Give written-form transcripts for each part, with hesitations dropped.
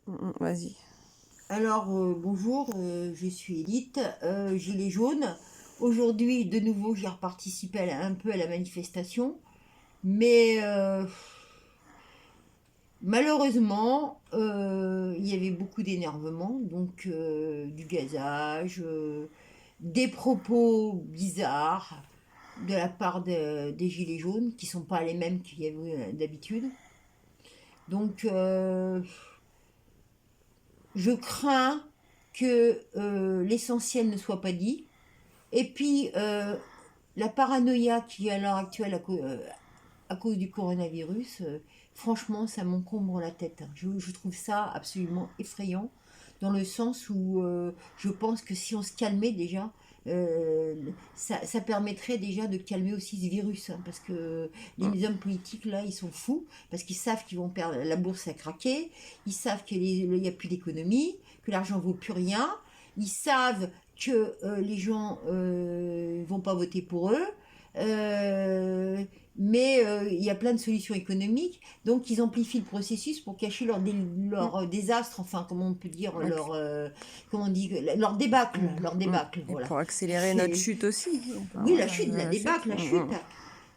Vas-y. Alors, bonjour, je suis Élite, gilet jaune. Aujourd'hui, de nouveau, j'ai reparticipé un peu à la manifestation, mais malheureusement, il y avait beaucoup d'énervement, donc du gazage, des propos bizarres de la part des gilets jaunes, qui sont pas les mêmes qu'il y avait d'habitude. Donc, je crains que l'essentiel ne soit pas dit. Et puis, la paranoïa qui est à l'heure actuelle à cause du coronavirus, franchement, ça m'encombre la tête. Je trouve ça absolument effrayant, dans le sens où je pense que si on se calmait déjà, ça permettrait déjà de calmer aussi ce virus, hein, parce que les hommes politiques, là, ils sont fous, parce qu'ils savent qu'ils vont perdre, la bourse a craqué, ils savent qu'il n'y a plus d'économie, que l'argent vaut plus rien, ils savent que les gens vont pas voter pour eux. Mais il y a plein de solutions économiques, donc ils amplifient le processus pour cacher leur désastre, enfin comment on peut dire, comment on dit, leur débâcle, Et voilà. pour accélérer notre C'est, chute aussi. Enfin, oui, la voilà, chute, la la chute. débâcle, la chute.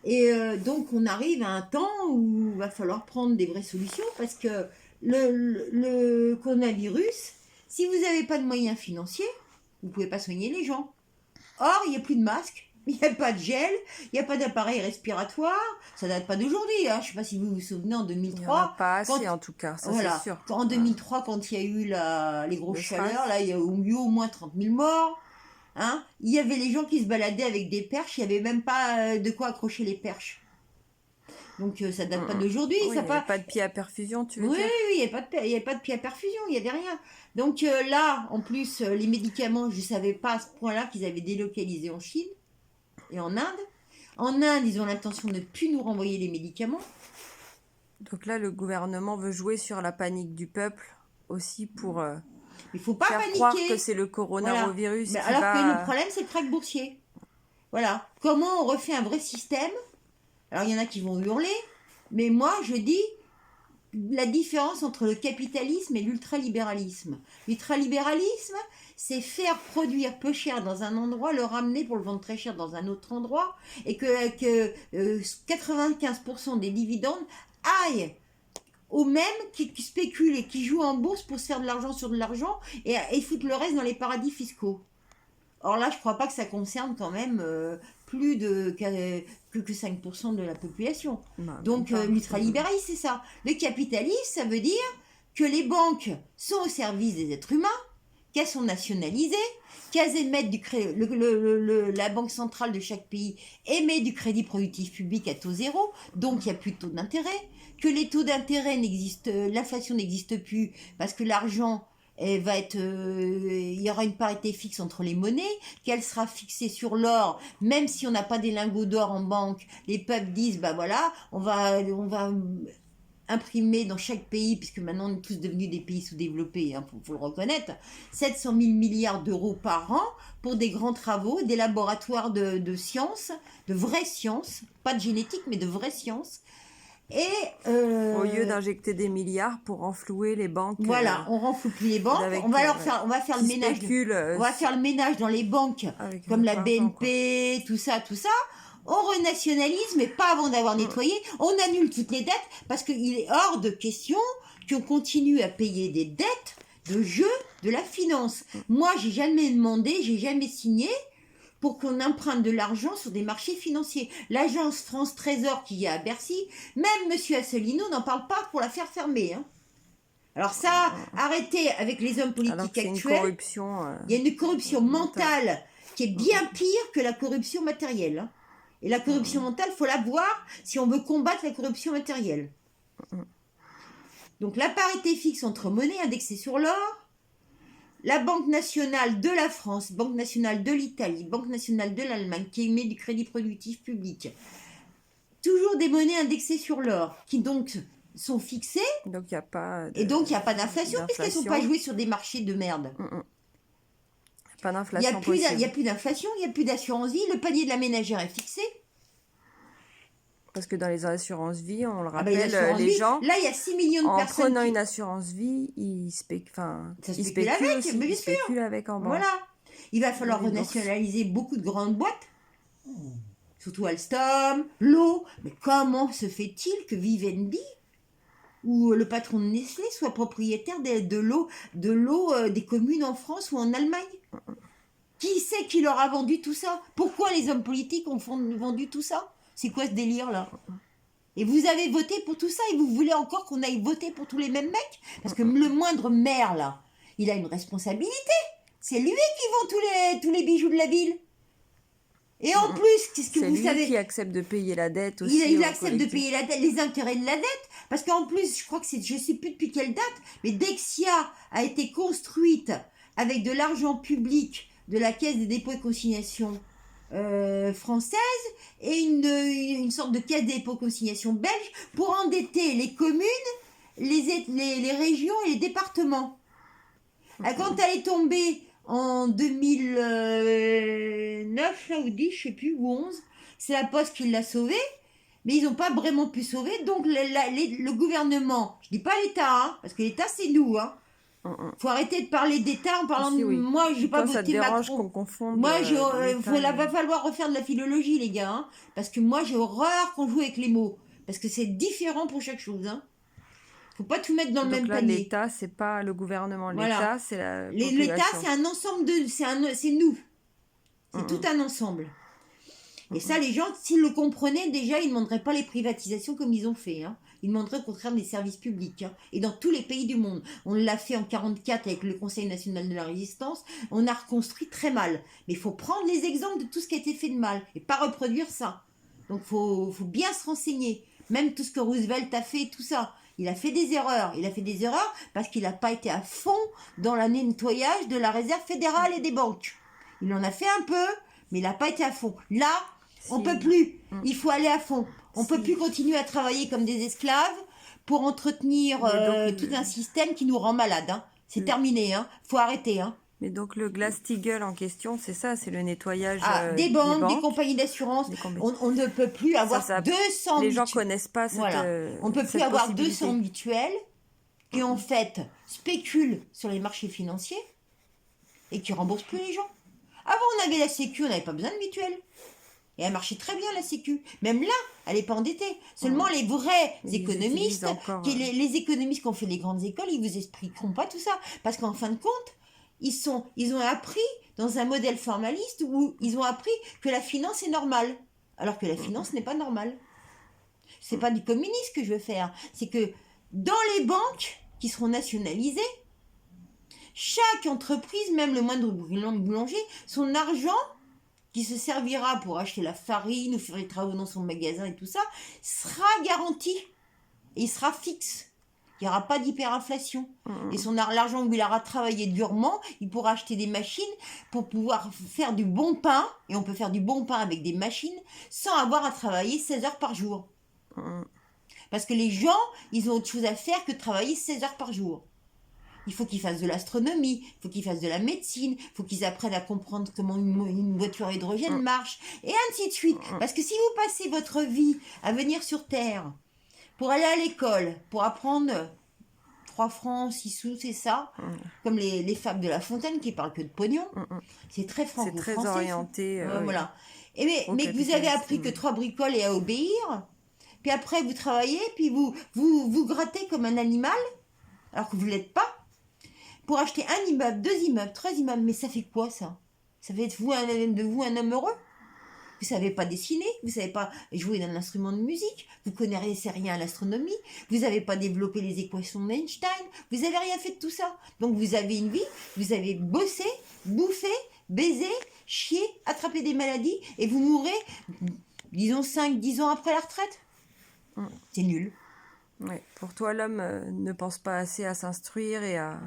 Et donc on arrive à un temps où il va falloir prendre des vraies solutions parce que le coronavirus, si vous n'avez pas de moyens financiers, vous ne pouvez pas soigner les gens. Or, il n'y a plus de masques, il n'y a pas de gel, il n'y a pas d'appareil respiratoire. Ça date pas d'aujourd'hui, hein. Je ne sais pas si vous vous souvenez en Il n'y en a 2003, pas quand, assez en tout cas, ça c'est voilà, sûr. en 2003, quand il y a eu les grosses Le chaleurs, SRAS. là, il y a eu au moins 30 000 morts. Hein. Il y avait les gens qui se baladaient avec des perches, il n'y avait même pas de quoi accrocher les perches. Donc ça date pas d'aujourd'hui, Oui, ça il n'y avait pas. pas de pied à perfusion, tu veux Oui, dire? oui, il n'y avait pas de pied à perfusion, il n'y avait rien. Donc là, en plus, les médicaments, je ne savais pas à ce point-là qu'ils avaient délocalisé en Chine et en Inde. En Inde, ils ont l'intention de ne plus nous renvoyer les médicaments. Donc là, le gouvernement veut jouer sur la panique du peuple aussi pour Il ne faut pas faire croire que paniquer. c'est le Voilà. coronavirus Mais qui alors que le va... problème, c'est le krach boursier. Voilà. Comment on refait un vrai système? Alors, il y en a qui vont hurler, mais moi, je dis la différence entre le capitalisme et l'ultralibéralisme. L'ultralibéralisme, c'est faire produire peu cher dans un endroit, le ramener pour le vendre très cher dans un autre endroit, et que 95% des dividendes aillent aux mêmes qui spéculent et qui jouent en bourse pour se faire de l'argent sur de l'argent et foutent le reste dans les paradis fiscaux. Or là, je crois pas que ça concerne quand même plus que 5% de la population. Bah, Donc l'ultralibéralisme, c'est ça. Le capitalisme, ça veut dire que les banques sont au service des êtres humains, qu'elles sont nationalisées, qu'elles émettent la banque centrale de chaque pays émet du crédit productif public à taux zéro, donc il n'y a plus de taux d'intérêt, que les taux d'intérêt n'existent, l'inflation n'existe plus parce que l'argent il y aura une parité fixe entre les monnaies, qu'elle sera fixée sur l'or, même si on n'a pas des lingots d'or en banque, les peuples disent, bah voilà, on va imprimer dans chaque pays, puisque maintenant on est tous devenus des pays sous-développés, hein, faut le reconnaître, 700 000 milliards d'euros par an pour des grands travaux, des laboratoires de sciences, de vraies sciences, pas de génétique, mais de vraies sciences. Et Au lieu d'injecter des milliards pour renflouer les banques... voilà, on renfloue plus les banques, on va faire le ménage. On va faire le ménage dans les banques, comme la BNP, tout ça. On renationalise, mais pas avant d'avoir nettoyé. On annule toutes les dettes, parce qu'il est hors de question qu'on continue à payer des dettes de jeu de la finance. Moi, j'ai jamais demandé, j'ai jamais signé pour qu'on emprunte de l'argent sur des marchés financiers. L'agence France Trésor qui est à Bercy, même M. Asselineau n'en parle pas pour la faire fermer. Hein. Alors ça, arrêtez avec les hommes politiques actuels. Il y a une corruption mentale qui est bien pire que la corruption matérielle. Hein. Et la corruption mentale, il faut la voir si on veut combattre la corruption matérielle. Donc la parité fixe entre monnaie indexée sur l'or, la Banque nationale de la France, Banque nationale de l'Italie, Banque nationale de l'Allemagne qui émet du crédit productif public. Toujours des monnaies indexées sur l'or qui donc sont fixées. Donc il n'y a pas et donc il n'y a pas d'inflation puisqu'elles ne sont pas jouées sur des marchés de merde. Pas d'inflation possible. Il n'y a plus d'inflation, il n'y a plus d'assurance vie, le panier de la ménagère est fixé. Parce que dans les assurances vie, on le Ah ben, les rappelle, assurances les vie, gens, là, il y a 6 millions de en personnes prenant qui... une assurance vie, Ça ils spécule spéculent avec, aussi, mais bien ils sûr. spéculent avec en banque, Voilà. Il va dans falloir les bourses. renationaliser beaucoup de grandes boîtes, surtout Alstom, l'eau. Mais comment se fait-il que Vivendi ou le patron de Nestlé soit propriétaire de l'eau des communes en France ou en Allemagne? Qui c'est qui leur a vendu tout ça? Pourquoi les hommes politiques ont vendu tout ça? C'est quoi ce délire-là? Et vous avez voté pour tout ça et vous voulez encore qu'on aille voter pour tous les mêmes mecs? Parce que le moindre maire, là, il a une responsabilité. C'est lui qui vend tous les bijoux de la ville. Et en plus, qu'est-ce que C'est vous lui savez? qui accepte de payer la dette aussi Il aux accepte de collectivités. payer la dette, les intérêts de la dette. Parce qu'en plus, je crois que c'est, je sais plus depuis quelle date, mais Dexia a été construite avec de l'argent public de la Caisse des dépôts et consignations française et une sorte de caisse des dépôts et consignations belge pour endetter les communes, les régions et les départements. Quand elle est tombée en 2009, là, ou 10, je sais plus, ou 11, c'est la Poste qui l'a sauvée, mais ils n'ont pas vraiment pu sauver, donc le gouvernement, je dis pas l'État, hein, parce que l'État c'est nous, hein. Faut arrêter de parler d'État en parlant Si, de... oui. Moi, j'ai pas Toi, ça te voté dérange Macron. qu'on confonde Moi, l'État va falloir refaire de la philologie, les gars, hein, parce que moi, j'ai horreur qu'on joue avec les mots, parce que c'est différent pour chaque chose, hein. Faut pas tout mettre dans le Donc même là, panier. l'État, c'est pas le gouvernement. Voilà. L'État, c'est la L'État, population. c'est un ensemble de... C'est nous. C'est tout un ensemble. Et ça, les gens, s'ils le comprenaient, déjà, ils ne demanderaient pas les privatisations comme ils ont fait, hein. Ils demanderaient au contraire des services publics, hein. Et dans tous les pays du monde. On l'a fait en 1944 avec le Conseil national de la résistance. On a reconstruit très mal. Mais il faut prendre les exemples de tout ce qui a été fait de mal et pas reproduire ça. Donc, faut bien se renseigner. Même tout ce que Roosevelt a fait, tout ça. Il a fait des erreurs. Il a fait des erreurs parce qu'il n'a pas été à fond dans le nettoyage de la réserve fédérale et des banques. Il en a fait un peu, mais il n'a pas été à fond. Là, on peut plus. Il faut aller à fond. On peut plus continuer à travailler comme des esclaves pour entretenir tout un système qui nous rend malades, hein. C'est terminé, hein. Faut arrêter, hein. Mais donc le Glass-Steagall en question, c'est ça, c'est le nettoyage Des banques, des compagnies d'assurance. On ne peut plus avoir 200 Les gens mutuelles. connaissent pas cette Voilà. On ne peut plus avoir 200 mutuelles qui, en fait, spéculent sur les marchés financiers et qui remboursent plus les gens. Avant, on avait la Sécu, on n'avait pas besoin de mutuelle. Et elle marchait très bien, la Sécu. Même là, elle n'est pas endettée. Seulement, les vrais économistes, les économistes qui ont fait les grandes écoles, ils vous expliqueront pas tout ça. Parce qu'en fin de compte, ils ont appris dans un modèle formaliste où ils ont appris que la finance est normale. Alors que la finance n'est pas normale. C'est pas du communisme que je veux faire. C'est que dans les banques qui seront nationalisées, chaque entreprise, même le moindre boulanger, son argent qui se servira pour acheter la farine ou faire les travaux dans son magasin et tout ça, sera garanti. Et il sera fixe. Il n'y aura pas d'hyperinflation. Et l'argent où il aura travaillé durement, il pourra acheter des machines pour pouvoir faire du bon pain. Et on peut faire du bon pain avec des machines sans avoir à travailler 16 heures par jour. Parce que les gens, ils ont autre chose à faire que de travailler 16 heures par jour. Il faut qu'ils fassent de l'astronomie, il faut qu'ils fassent de la médecine, il faut qu'ils apprennent à comprendre comment une voiture à hydrogène marche, et ainsi de suite. Parce que si vous passez votre vie à venir sur Terre pour aller à l'école, pour apprendre 3 francs, 6 sous, c'est ça, comme les fables de La Fontaine qui parlent que de pognon, c'est très franco-français. C'est très orienté. Voilà. Mais que vous avez appris que 3 bricoles et à obéir, puis après vous travaillez, puis vous grattez comme un animal, alors que vous ne l'êtes pas, pour acheter un immeuble, 2 immeubles, 3 immeubles. Mais ça fait quoi, ça? Ça fait de vous un homme heureux? Vous savez pas dessiner, vous savez pas jouer d'un instrument de musique, vous connaissez rien à l'astronomie, vous n'avez pas développé les équations d'Einstein, vous avez rien fait de tout ça. Donc vous avez une vie, vous avez bossé, bouffé, baisé, chié, attrapé des maladies, et vous mourrez, disons 5-10 ans après la retraite. C'est nul. Ouais. Pour toi, l'homme ne pense pas assez à s'instruire et à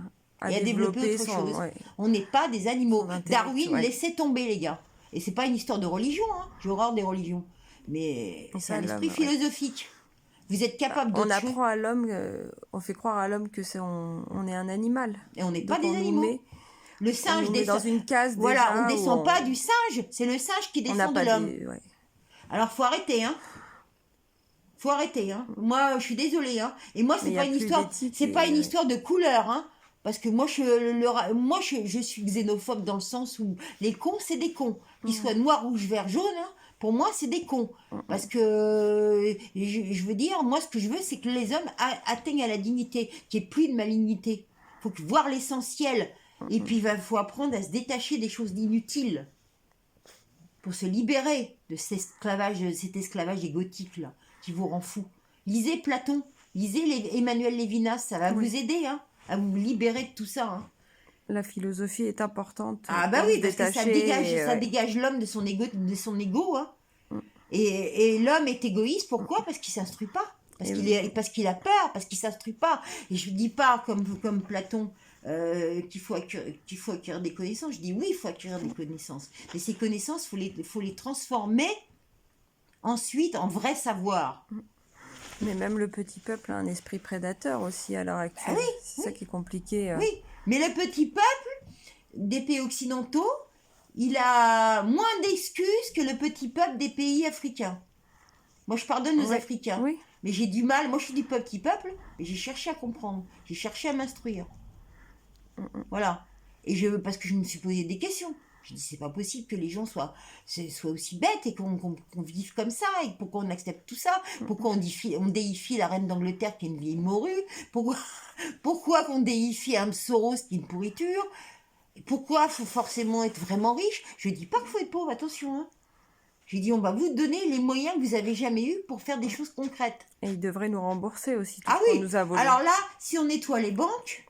développer autre chose. Ouais. On n'est pas des animaux. Darwin laissait tomber, les gars. Et c'est pas une histoire de religion, hein. J'ai horreur des religions. Mais c'est un esprit philosophique. Vous êtes capable d'autre chose. On apprend à l'homme, on fait croire à l'homme que on est un animal. Et on n'est pas des animaux. Le singe descend dans une case. Voilà, on descend pas du singe. C'est le singe qui descend de l'homme. Alors faut arrêter, hein. Faut arrêter, hein. Moi, je suis désolée, hein. Et moi, Mais c'est il y pas a une plus histoire, d'éthique c'est pas et une histoire de couleur, hein. Parce que moi, je suis xénophobe dans le sens où les cons, c'est des cons. Qu'ils soient noirs, rouges, verts, jaunes, hein, pour moi, c'est des cons. Parce que, je veux dire, moi, ce que je veux, c'est que les hommes atteignent à la dignité, qu'il n'y ait plus de malignité. Faut voir l'essentiel. Et puis, il faut apprendre à se détacher des choses inutiles pour se libérer de cet esclavage égotique là, qui vous rend fou. Lisez Platon, lisez Emmanuel Lévinas, ça va oui. vous aider à vous libérer de tout ça. Hein. La philosophie est importante Ah bah pour oui, se parce que ça détacher. dégage l'homme de son ego. Hein. Et l'homme est égoïste, pourquoi? Parce qu'il s'instruit pas. Parce qu'il a peur, parce qu'il s'instruit pas. Et je dis pas comme Platon qu'il faut acquérir des connaissances. Je dis oui, il faut acquérir des connaissances. Mais ces connaissances, faut les transformer ensuite en vrai savoir. Mais même le petit peuple a un esprit prédateur aussi à l'heure actuelle. Ah oui, C'est ça qui est compliqué. Oui, mais le petit peuple des pays occidentaux, il a moins d'excuses que le petit peuple des pays africains. Moi, je pardonne aux Africains. Oui. Mais j'ai du mal. Moi, je suis du petit peuple, et j'ai cherché à comprendre. J'ai cherché à m'instruire. Voilà. Parce que je me suis posé des questions. Je dis, c'est pas possible que les gens soient aussi bêtes et qu'on vive comme ça, et pourquoi on accepte tout ça, pourquoi on déifie la reine d'Angleterre qui est une vieille morue, pourquoi qu'on déifie un Soros qui est une pourriture, pourquoi il faut forcément être vraiment riche. Je dis pas qu'il faut être pauvre, attention. Hein. Je dis, on va vous donner les moyens que vous avez jamais eu pour faire des choses concrètes. Et ils devraient nous rembourser aussi tout Ah ce oui, qu'on nous a volé. alors là, si on nettoie les banques,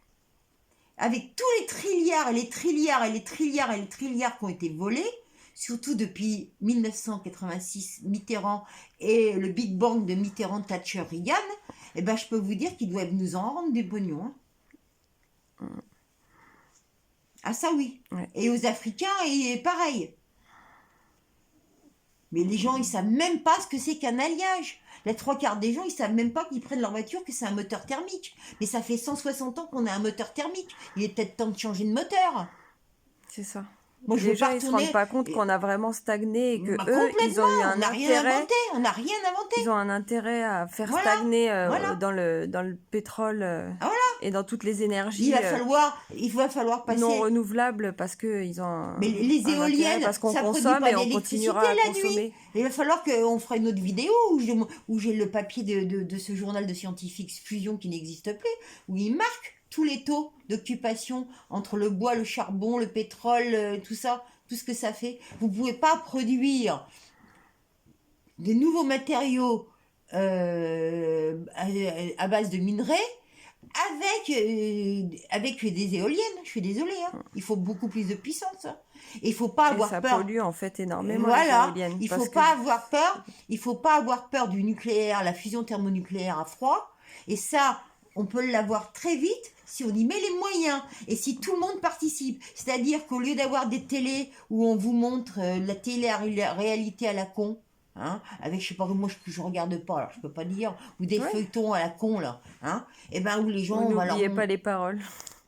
avec tous les trilliards et les trilliards et les trilliards et les trilliards qui ont été volés, surtout depuis 1986, Mitterrand et le Big Bang de Mitterrand, Thatcher, Reagan, eh ben, je peux vous dire qu'ils doivent nous en rendre des pognons. Hein. Ah ça oui. Ouais. Et aux Africains, et pareil. Mais les gens, ils savent même pas ce que c'est qu'un alliage. Les 3/4 des gens, ils savent même pas qu'ils prennent leur voiture, que c'est un moteur thermique. Mais ça fait 160 ans qu'on a un moteur thermique. Il est peut-être temps de changer de moteur. C'est ça. Moi, je les veux gens, pas ils se retourner... rendent pas compte qu'on a vraiment stagné et que Bah, eux, ils ont eu un on n'a rien intérêt. inventé. On n'a rien inventé. Ils ont un intérêt à faire Voilà, stagner voilà. dans le pétrole Voilà. et dans toutes les énergies Il va falloir passer... non renouvelables parce qu'ils ont Mais les un intérêt, éoliennes, parce qu'on ça produit consomme pas et on d'électricité continuera à la consommer. nuit. Il va falloir qu'on fera une autre vidéo où j'ai le papier de ce journal de scientifiques Fusion qui n'existe plus, où il marque tous les taux d'occupation entre le bois, le charbon, le pétrole, tout ça, tout ce que ça fait. Vous ne pouvez pas produire des nouveaux matériaux à base de minerais avec des éoliennes. Je suis désolée. Hein. Il faut beaucoup plus de puissance. Hein. Et il faut pas avoir ça peur. pollue en fait énormément Voilà, les éoliennes. il faut pas avoir peur. Il faut pas avoir peur du nucléaire, la fusion thermonucléaire à froid. Et ça, on peut l'avoir très vite si on y met les moyens et si tout le monde participe. C'est-à-dire qu'au lieu d'avoir des télés où on vous montre la télé-réalité à la con, hein, avec je sais pas, moi je regarde pas, alors je peux pas dire, ou des feuilletons à la con là, hein, et ben où les gens, vous n'oubliez pas les paroles.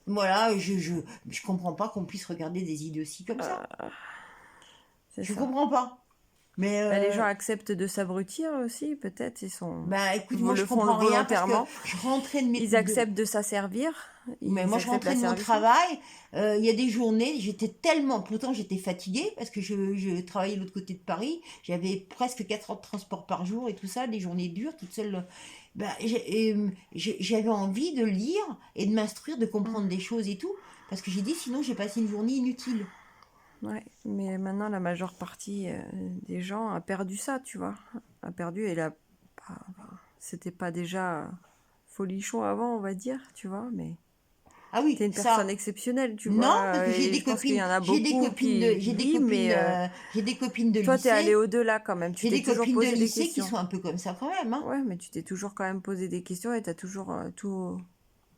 Voilà, je comprends pas qu'on puisse regarder des idioties comme ça. Je comprends pas. Mais les gens acceptent de s'abrutir aussi, peut-être. Ils sont. Bah écoute, moi je comprends rien parce que je rentrais de mes. Ils acceptent de s'asservir. Mais moi je rentrais de mon travail. Il y a des journées, j'étais tellement. Pourtant j'étais fatiguée parce que je travaillais de l'autre côté de Paris. J'avais presque 4 heures de transport par jour et tout ça, des journées dures, toute seule. Bah, j'avais envie de lire et de m'instruire, de comprendre des choses et tout. Parce que j'ai dit sinon j'ai passé une journée inutile. Ouais, mais maintenant la majeure partie des gens a perdu ça, tu vois. A perdu et là, c'était pas déjà folichon avant, on va dire, tu vois, mais ah oui, t'es une personne exceptionnelle, tu vois. Non, parce que j'ai des copines, j'ai des copines de toi, lycée. Toi, t'es allé au-delà quand même. J'ai des copines de lycée qui sont un peu comme ça quand même. Hein. Ouais, mais tu t'es toujours quand même posé des questions et t'as toujours tout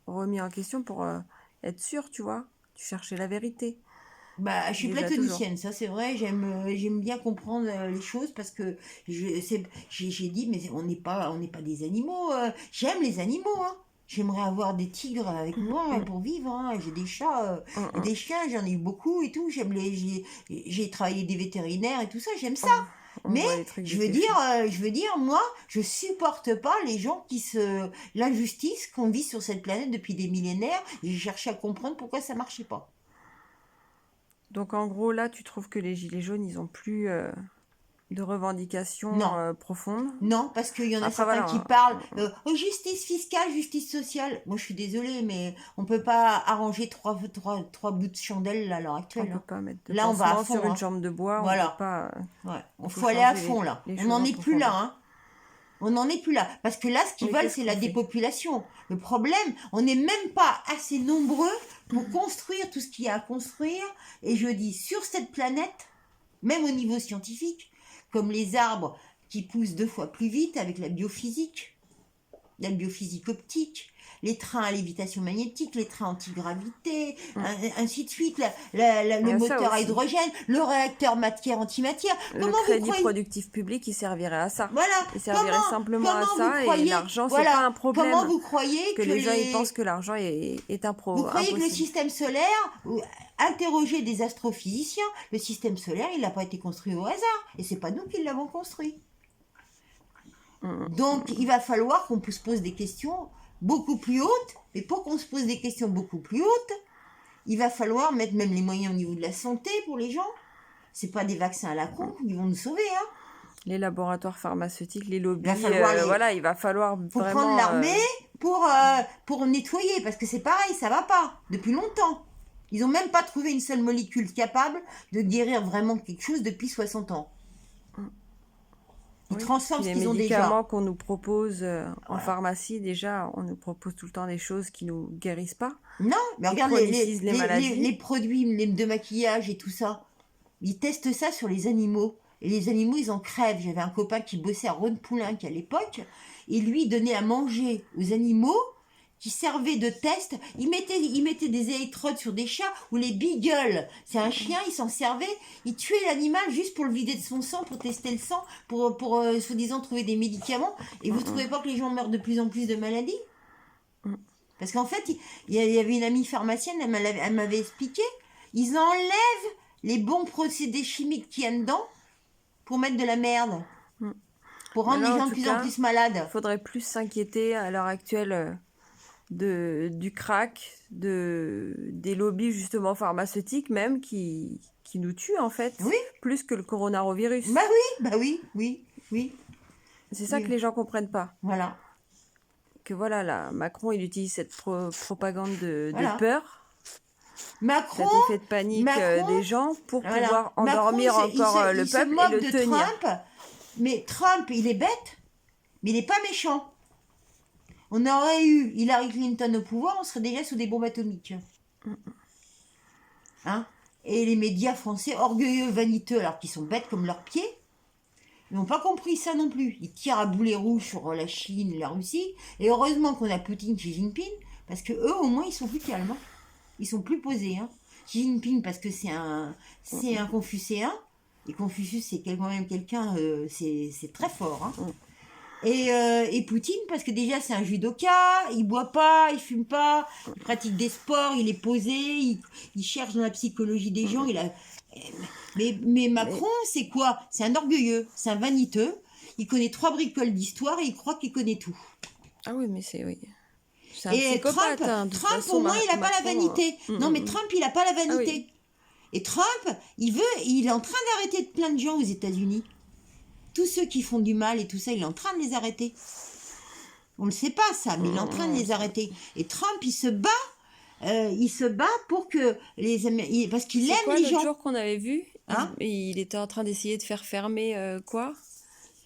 remis en question pour être sûr, tu vois. Tu cherchais la vérité. Bah, je suis platonicienne, ça c'est vrai. J'aime bien comprendre les choses parce que j'ai dit mais on n'est pas des animaux. J'aime les animaux. Hein. J'aimerais avoir des tigres avec moi pour vivre. Hein. J'ai des chats, et des chiens, j'en ai eu beaucoup et tout. J'ai travaillé des vétérinaires et tout ça. J'aime ça. on Mais voit les trucs je de veux tes filles. je veux dire, moi, je supporte pas les gens l'injustice qu'on vit sur cette planète depuis des millénaires. Et j'ai cherché à comprendre pourquoi ça marchait pas. Donc en gros, là, tu trouves que les gilets jaunes, ils ont plus de revendications Non. profondes. Non, parce qu'il y en a Après, certains voilà, qui parlent oh, justice fiscale, justice sociale. Moi, je suis désolée, mais on peut pas arranger trois bouts de chandelle là, à l'heure on actuelle. peut pas mettre de Là, on va à pansement sur fond. une jambe de bois, on peut Voilà. pas... Ouais. il Il faut faut aller à changer fond là. les On choses n'en en est plus là, profondeur. hein. On n'en est plus là. Parce que là, ce qu'ils Mais veulent, qu'est-ce c'est qu'on la fait? dépopulation. Le problème, on n'est même pas assez nombreux pour construire tout ce qu'il y a à construire. Et je dis, sur cette planète, même au niveau scientifique, comme les arbres qui poussent 2 fois plus vite avec la biophysique optique, les trains à lévitation magnétique, les trains antigravité, ainsi de suite, Il le y a ça moteur à aussi. hydrogène, le réacteur matière-antimatière. Le Comment vous crédit croyez productif public, il servirait à ça. Voilà. Il servirait simplement à Comment vous ça, et croyez l'argent, c'est Voilà. pas un problème. Comment vous croyez Que les gens, ils pensent que l'argent est vous croyez que le impossible. système solaire, interrogez des astrophysiciens, le système solaire, il n'a pas été construit au hasard. Et c'est pas nous qui l'avons construit. Donc, il va falloir qu'on se pose des questions beaucoup plus hautes. Et pour qu'on se pose des questions beaucoup plus hautes, il va falloir mettre même les moyens au niveau de la santé pour les gens. C'est pas des vaccins à la con qui vont nous sauver, hein. Les laboratoires pharmaceutiques, les lobbies, Il va falloir voilà, il va falloir Faut vraiment... prendre l'armée pour nettoyer, parce que c'est pareil, ça va pas, depuis longtemps. Ils ont même pas trouvé une seule molécule capable de guérir vraiment quelque chose depuis 60 ans. Ils Oui. transforment Puis ce les qu'ils ont médicaments déjà. qu'on nous propose en Voilà. pharmacie, déjà, on nous propose tout le temps des choses qui nous guérissent pas. Non, mais Ils regarde chronicisent les maladies. les produits de maquillage et tout ça. Ils testent ça sur les animaux. Et les animaux, ils en crèvent. J'avais un copain qui bossait à Rhône-Poulenc à l'époque. Et lui, il donnait à manger aux animaux qui servaient de test. Il mettait des électrodes sur des chats ou les beagles. C'est un chien, il s'en servait. Il tuait l'animal juste pour le vider de son sang, pour tester le sang, pour soi-disant trouver des médicaments. Et vous trouvez pas que les gens meurent de plus en plus de maladies? Parce qu'en fait, il y avait une amie pharmacienne, elle m'avait expliqué, ils enlèvent les bons procédés chimiques qu'il y a dedans pour mettre de la merde. Pour rendre Mais là, les gens en de tout plus en cas, plus malades. Il faudrait plus s'inquiéter à l'heure actuelle du crack, des lobbies justement pharmaceutiques même qui nous tuent en fait, Oui. plus que le coronavirus. Bah oui. C'est ça Oui. que les gens comprennent pas. Voilà. Que voilà, là, Macron, il utilise cette propagande de Voilà. peur, Macron, cet effet de panique Macron, des gens pour voilà. pouvoir endormir Macron, encore le il se peuple et moque le de tenir. Trump, mais Trump, il est bête, mais il n'est pas méchant. On aurait eu Hillary Clinton au pouvoir, on serait déjà sous des bombes atomiques. Hein? Et les médias français, orgueilleux, vaniteux, alors qu'ils sont bêtes comme leurs pieds, ils n'ont pas compris ça non plus. Ils tirent à boulet rouge sur la Chine et la Russie. Et heureusement qu'on a Poutine, Xi Jinping, parce que eux, au moins, ils sont plus calmes. Hein. Ils sont plus posés. Hein. Xi Jinping, parce que c'est un confucéen. Et Confucius, c'est quand même quelqu'un, c'est très fort. Hein. Et Poutine, parce que déjà, c'est un judoka, il boit pas, il fume pas, il pratique des sports, il est posé, il cherche dans la psychologie des gens. Mais Macron, c'est quoi? C'est un orgueilleux, c'est un vaniteux. Il connaît 3 bricoles d'histoire et il croit qu'il connaît tout. Ah oui, mais oui. C'est un Et psychopathe. Trump, De toute Trump façon, au moins, il n'a pas la Macron, vanité. Non, mais Trump, il n'a pas la vanité. oui. Et Trump, il est en train d'arrêter plein de gens aux États-Unis. Tous ceux qui font du mal et tout ça, il est en train de les arrêter. On ne le sait pas, ça, mais il est en train de les arrêter. Et Trump, il se bat pour que les Américains... Parce qu'il aime quoi, les l'autre gens. jour qu'on avait vu, Hein? il était en train d'essayer de faire fermer quoi?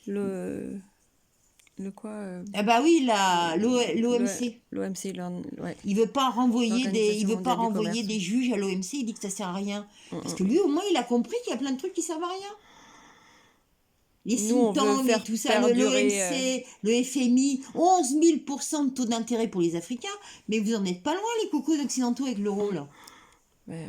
Le quoi Ah bah oui, l'OMC. L'OMC, ouais. Il veut pas renvoyer L'Organisation mondiale du commerce. des juges à l'OMC, il dit que ça sert à rien. Parce que lui, au moins, il a compris qu'il y a plein de trucs qui servent à rien. Les Nous, on veut symptômes et faire tout ça, perdurer, l'OMC, le FMI, 11 000% de taux d'intérêt pour les Africains, mais vous en êtes pas loin, les cocos occidentaux, avec l'euro, là. Ouais.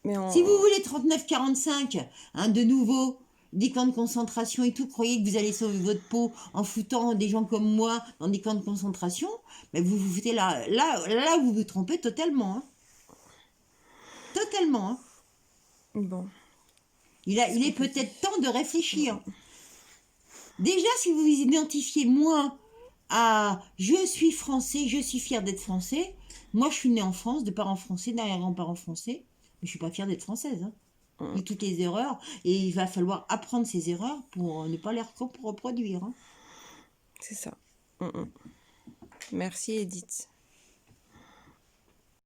Mais Si vous voulez 39,45, hein, de nouveau, des camps de concentration et tout, croyez que vous allez sauver votre peau en foutant des gens comme moi dans des camps de concentration, mais vous vous foutez là, vous vous trompez totalement. Hein. Totalement. Hein. Bon. Il est peut-être temps de réfléchir. Déjà, si vous vous identifiez moins à je suis français, je suis fière d'être français. Moi, je suis née en France, de parents français, d'arrière-grands-parents français, mais je suis pas fière d'être française. Hein. Mm. De toutes les erreurs, et il va falloir apprendre ces erreurs pour ne pas les reproduire. Hein. C'est ça. Mm, mm. Merci Edith.